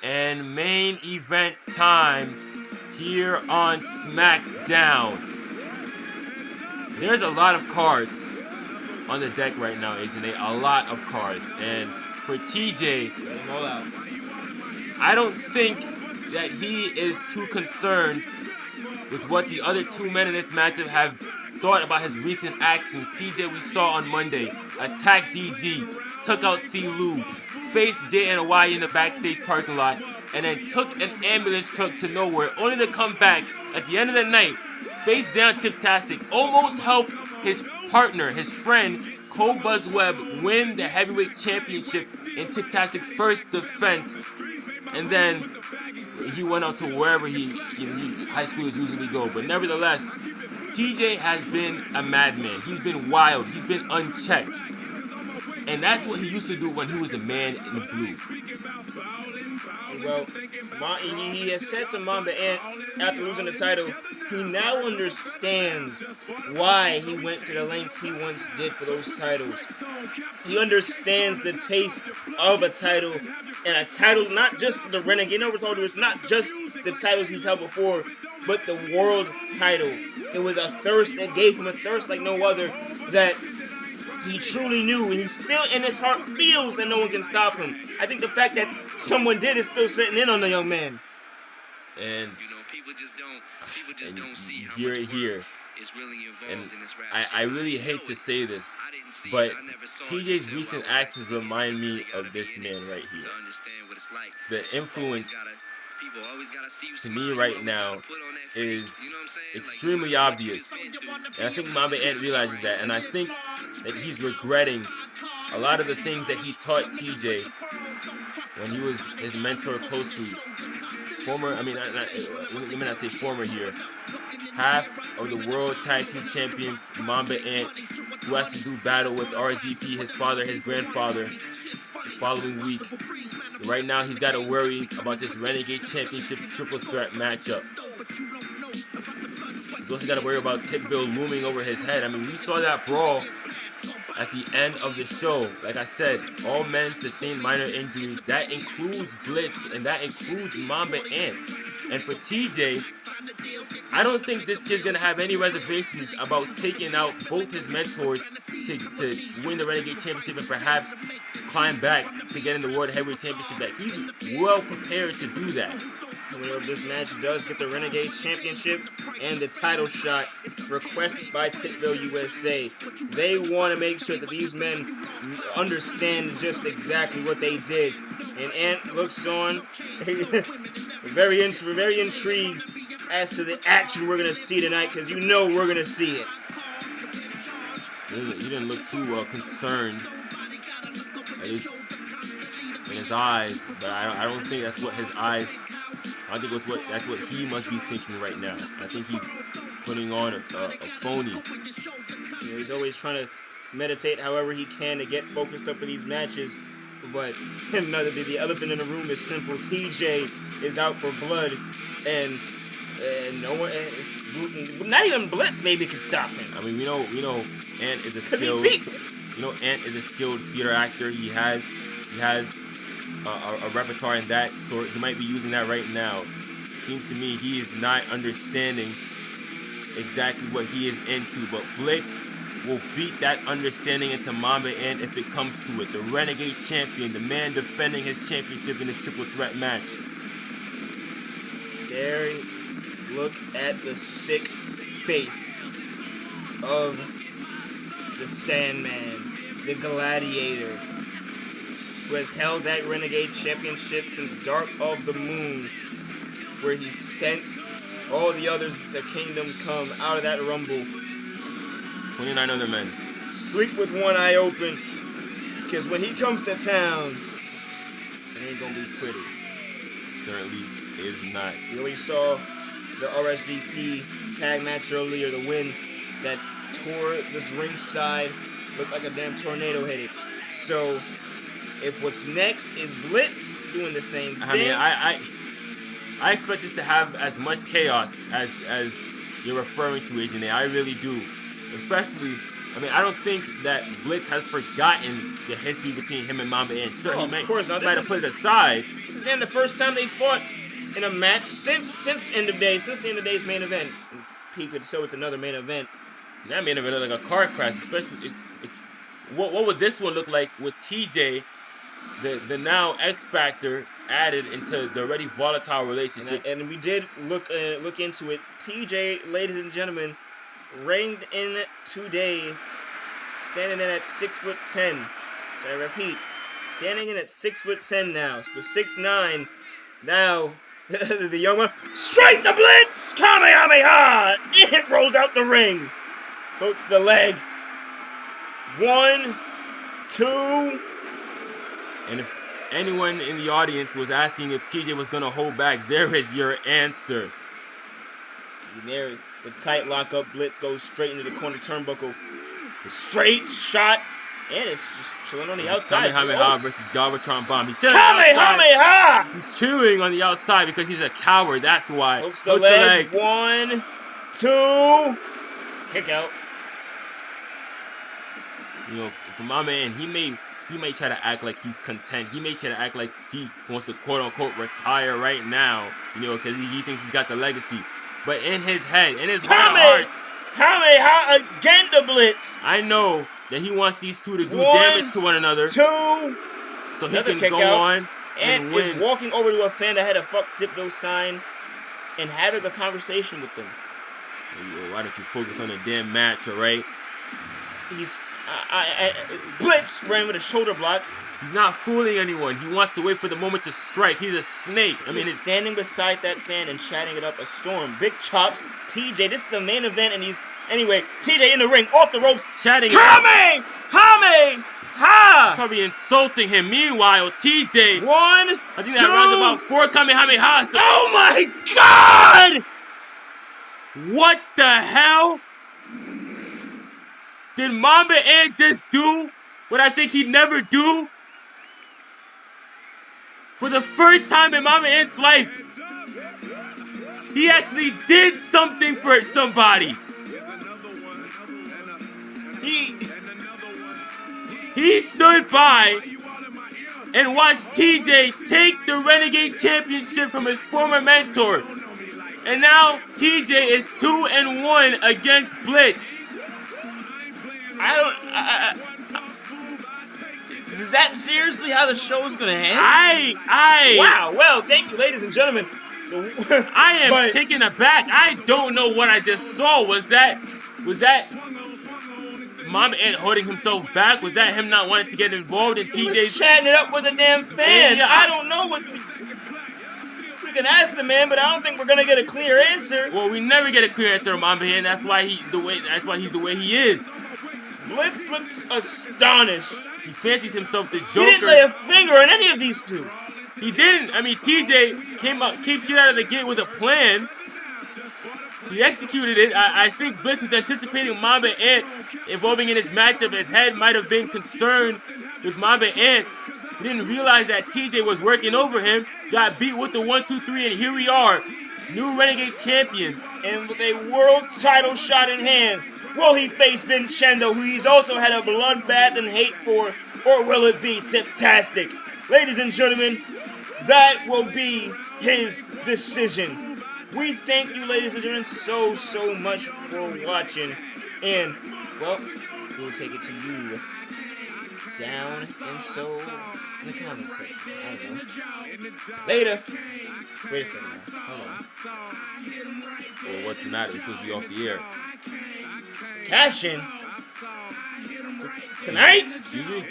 And main event time here on Smackdown. There's a lot of cards on the deck right now, Agent A. A lot of cards. And for TJ, I don't think that he is too concerned with what the other two men in this matchup have thought about his recent actions. TJ, we saw on Monday, attacked DG, took out C-Lou, faced JNY in the backstage parking lot, and then took an ambulance truck to nowhere, only to come back at the end of the night, face down Tiptastic, almost help his partner, his friend, Cole Buzz Webb, win the heavyweight championship in Tiptastic's first defense. And then he went out to wherever high schoolers usually go. But nevertheless, TJ has been a madman. He's been wild. He's been unchecked. And that's what he used to do when he was the man in the blue. Well, he has said to Mamba Ant after losing the title, he now understands why he went to the lengths he once did for those titles. He understands the taste of a title, and a title, not just the Renegade. You know, we're told it's not just the titles he's held before, but the world title. It was a thirst that gave him a thirst like no other, that he truly knew, and he still in his heart feels that no one can stop him. I think the fact that someone did is still sitting in on the young man. And people just don't see how hear much it here. is really involved And in this rap I shit. really hate to say this, I didn't see but it. I never saw it TJ's until I recent was actions actually remind me really gotta of this be in it man right here. to understand what it's like. The But you always influence people always gotta see you to smile. me You right always now gotta put on that face. is You know what I'm saying? Like, extremely no matter what obvious. you've been through, And I think Mamba Ant realizes that. And I think that he's regretting a lot of the things that he taught TJ when he was his mentor close to former, let me not say former here, half of the world tag team champions, Mamba Ant, who has to do battle with RSVP, his father, his grandfather, the following week. Right now, he's got to worry about this Renegade Championship triple threat matchup. He's also got to worry about Tipville looming over his head. I mean, we saw that brawl at the end of the show. Like I said, all men sustained minor injuries. That includes BLITZ, and that includes Mamba Ant. And for TJ, I don't think this kid's going to have any reservations about taking out both his mentors to win the Renegade Championship and perhaps climb back to get in the World Heavyweight Championship. That he's well prepared to do that. You know, if this match does get the Renegade Championship and the title shot requested by Tipville USA, they want to make sure that these men understand just exactly what they did. And Ant looks on, very intrigued as to the action we're going to see tonight, because you know we're going to see it. He didn't look too concerned, at least in his eyes, but I don't think that's what his eyes. I think that's what he must be thinking right now. I think he's putting on a phony. You know, he's always trying to meditate however he can to get focused up for these matches. But the elephant in the room is simple. TJ is out for blood, and no one, not even Blitz maybe can stop him. I mean, we know Ant is a skilled, Ant is a skilled theater actor. He has a repertoire in that sort. He might be using that right now. Seems to me he is not understanding exactly what he is into, but BLITZ will beat that understanding into Mamba Ant if it comes to it. The Renegade champion, the man defending his championship in this triple threat match. There, look at the sick face of the Sandman, the Gladiator, who has held that Renegade Championship since Dark of the Moon, where he sent all the others to Kingdom Come out of that Rumble. 29 other men. Sleep with one eye open, because when he comes to town, it ain't gonna be pretty. Certainly is not. You already saw the RSVP tag match earlier, the win that tore this ringside, looked like a damn tornado hit it. So, if what's next is BLITZ doing the same thing. I mean, I expect this to have as much chaos as you're referring to, Agent A. I really do. Especially I mean, I don't think that Blitz has forgotten the history between him and Mamba and sure, Oh, he of might course not. might have put it aside. This is then the first time they fought in a match since the end of day's main event. And peep it, so it's another main event. That made it like a car crash, especially it's what would this one look like with TJ, the now X Factor added into the already volatile relationship. And we did look into it. TJ, ladies and gentlemen, reigned in today, standing in at 6'10". So I repeat, standing in at 6'10" now. So 6'9". Now the young one, straight the Blitz, Kamehameha! It rolls out the ring, hooks the leg. 1, 2. And if anyone in the audience was asking if TJ was gonna hold back, there is your answer. There, the tight lockup. Blitz goes straight into the corner turnbuckle. The straight shot, and it's just chilling on the outside. Kamehameha versus Galvatron Bomb. He's chilling Kamehameha! He's chilling on the outside because he's a coward. That's why. Hooks the leg. 1, 2. Kick out. You know, for my man, he may try to act like he's content. He may try to act like he wants to quote unquote retire right now. You know, because he thinks he's got the legacy. But in his head, in his heart, Kamehameha again the Blitz. I know that he wants these two to do 1, damage to one another. 2. So he can go on and is win. walking over to a fan that had a fuck Tipville sign and having a conversation with them. Yo, why don't you focus on the damn match, alright? He's Blitz ran with a shoulder block. He's not fooling anyone. He wants to wait for the moment to strike. He's a snake. I mean, He's standing beside that fan and chatting it up a storm. Big chops. TJ, this is the main event, and anyway, TJ in the ring, off the ropes. chatting. Kamehameha! Probably insulting him. Meanwhile, TJ. 1, I think that rounds about 4 Kamehamehas. Oh my God! What the hell? Did Mamba Ant just do what I think he'd never do? For the first time in Mamba Ant's life, he actually did something for somebody. He stood by and watched TJ take the Renegade Championship from his former mentor. And now TJ is 2-1 against Blitz. Is that seriously how the show's gonna end? Wow, well, thank you, ladies and gentlemen. I am taken aback. I don't know what I just saw. Was that Mamba Ant holding himself back? Was that him not wanting to get involved in TJ's chatting it up with a damn fan? Yeah, I don't know what we can ask the man, but I don't think we're gonna get a clear answer. Well, we never get a clear answer on Mamba Ant. That's why he's the way he is. Blitz looks astonished. He fancies himself the Joker. He didn't lay a finger on any of these two. He didn't. I mean, TJ came straight out of the gate with a plan. He executed it. I think Blitz was anticipating Mamba Ant involving in his matchup. His head might have been concerned with Mamba Ant. He didn't realize that TJ was working over him. Got beat with the 1-2-3, and here we are. New Renegade champion. And with a world title shot in hand, will he face Vincenzo, who he's also had a bloodbath and hate for, or will it be Tiptastic? Ladies and gentlemen, that will be his decision. We thank you, ladies and gentlemen, so much for watching. And, well, we'll take it to you down in the comment section. I don't know. Later. Wait a second now. Hold on. Well, what's the matter? We're supposed to be off the air. Cash in. Tonight? Excuse me?